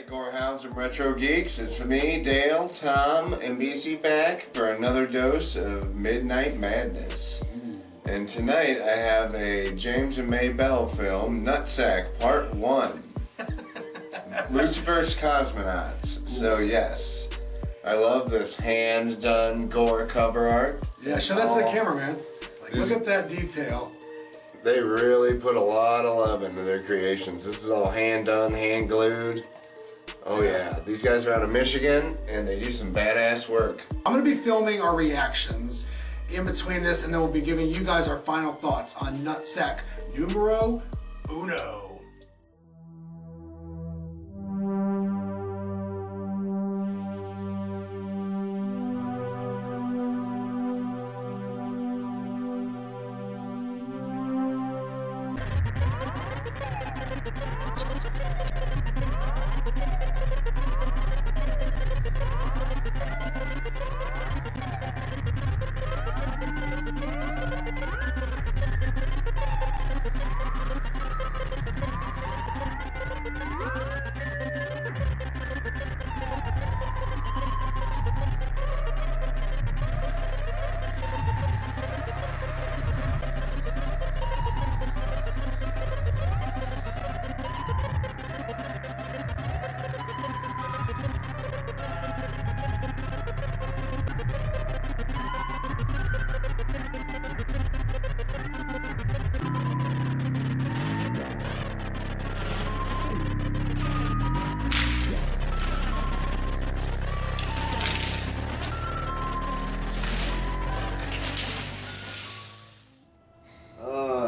Alright, Gorehounds and Retro Geeks, it's me, Dale, Tom, and BC back for another dose of Midnight Madness. And tonight I have a James and May Bell film, Nutsack, Part 1. Lucifer'S Cosmonauts. So yes, I love this hand-done gore cover art. Yeah, show that to the camera, man. Like, look at that detail. They really put a lot of love into their creations. This is all hand-done, hand-glued. Oh yeah, these guys are out of Michigan, and they do some badass work. I'm going to be filming our reactions in between this, and then we'll be giving you guys our final thoughts on Nutsack numero uno.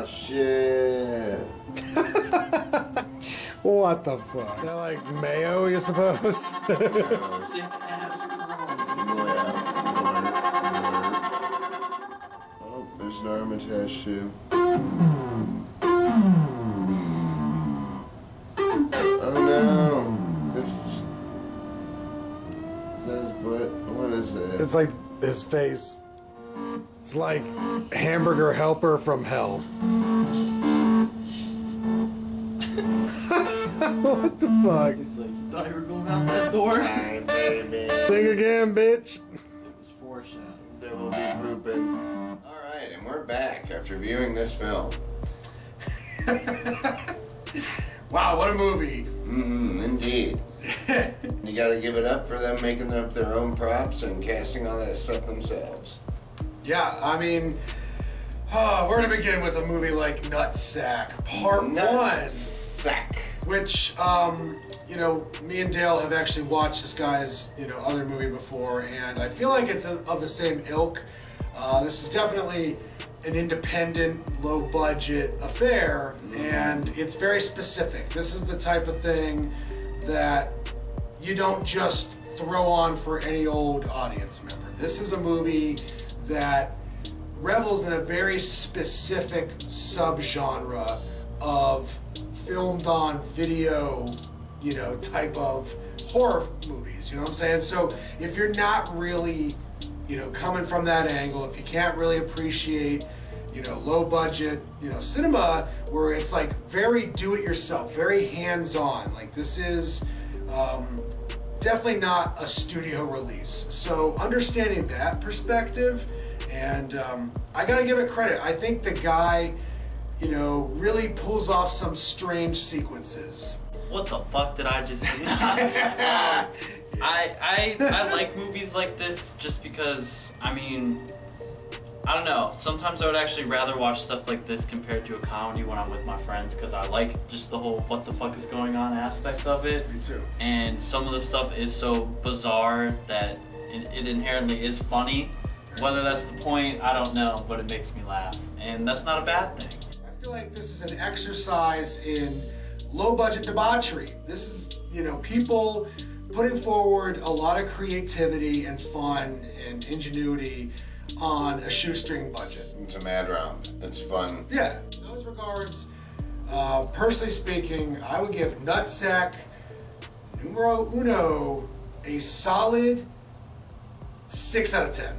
Shit. What the fuck? Is that like mayo, you suppose? Oh, there's an Armitage too. Oh no. Is that his butt? What is it? It's like his face. It's like Hamburger Helper from hell. What the fuck? He's like, you thought you were going out that door? Hi, baby. Think again, bitch. It was foreshadowed. There will be pooping. Alright, and we're back after viewing this film. Wow, what a movie. Indeed. You gotta give it up for them making up their own props and casting all that stuff themselves. Yeah, I mean, where to begin with a movie like Nutsack, Part 1. Nutsack. Which, you know, me and Dale have actually watched this guy's, other movie before, and I feel like it's of the same ilk. This is definitely an independent, low-budget affair, and it's very specific. This is the type of thing that you don't just throw on for any old audience member. This is a movie that revels in a very specific subgenre of filmed on video, type of horror movies, you know what I'm saying? So if you're not really, coming from that angle, if you can't really appreciate, low budget, cinema where it's like very do-it-yourself, very hands-on, like this is definitely not a studio release. So understanding that perspective, and I gotta give it credit. I think the guy, really pulls off some strange sequences. What the fuck did I just see? I like movies like this just because, I don't know. Sometimes I would actually rather watch stuff like this compared to a comedy when I'm with my friends, because I like just the whole what the fuck is going on aspect of it. Me too. And some of the stuff is so bizarre that it inherently is funny. Whether that's the point, I don't know, but it makes me laugh. And that's not a bad thing. I feel like this is an exercise in low-budget debauchery. This is, people putting forward a lot of creativity and fun and ingenuity on a shoestring budget. It's a mad romp. It's fun. Yeah. In those regards, personally speaking, I would give Nutsack numero uno a solid 6 out of 10.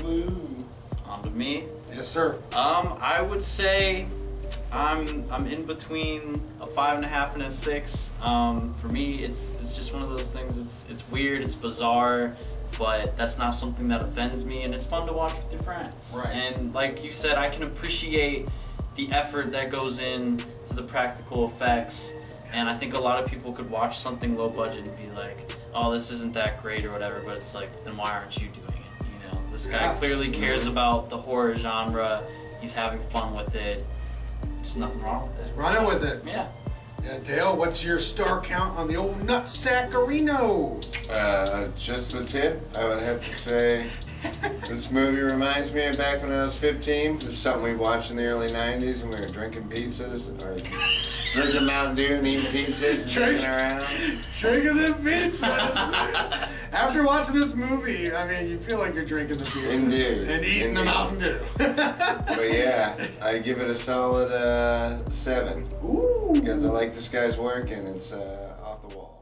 Woo. On to me. Yes, sir. I would say I'm in between a 5.5 and a 6. For me, it's just one of those things. It's weird, it's bizarre, but that's not something that offends me, and it's fun to watch with your friends. Right. And like you said, I can appreciate the effort that goes in to the practical effects. And I think a lot of people could watch something low budget and be like, oh, this isn't that great or whatever, but it's like, then why aren't you doing it? You know, this guy clearly cares about the horror genre. He's having fun with it. There's nothing wrong with it. Running with it. Yeah. Yeah, Dale, what's your star count on the old Nutsackarino? Just a tip, I would have to say this movie reminds me of back when I was 15. This is something we watched in the early 90s when we were drinking pizzas or drinking Mountain Dew and eating pizzas and drinking around. Drinking the pizzas. After watching this movie, I mean, you feel like you're drinking the pizzas. Indeed. And eating the Mountain Dew. But yeah, I give it a solid 7. Ooh. Because I like this guy's work and it's off the wall.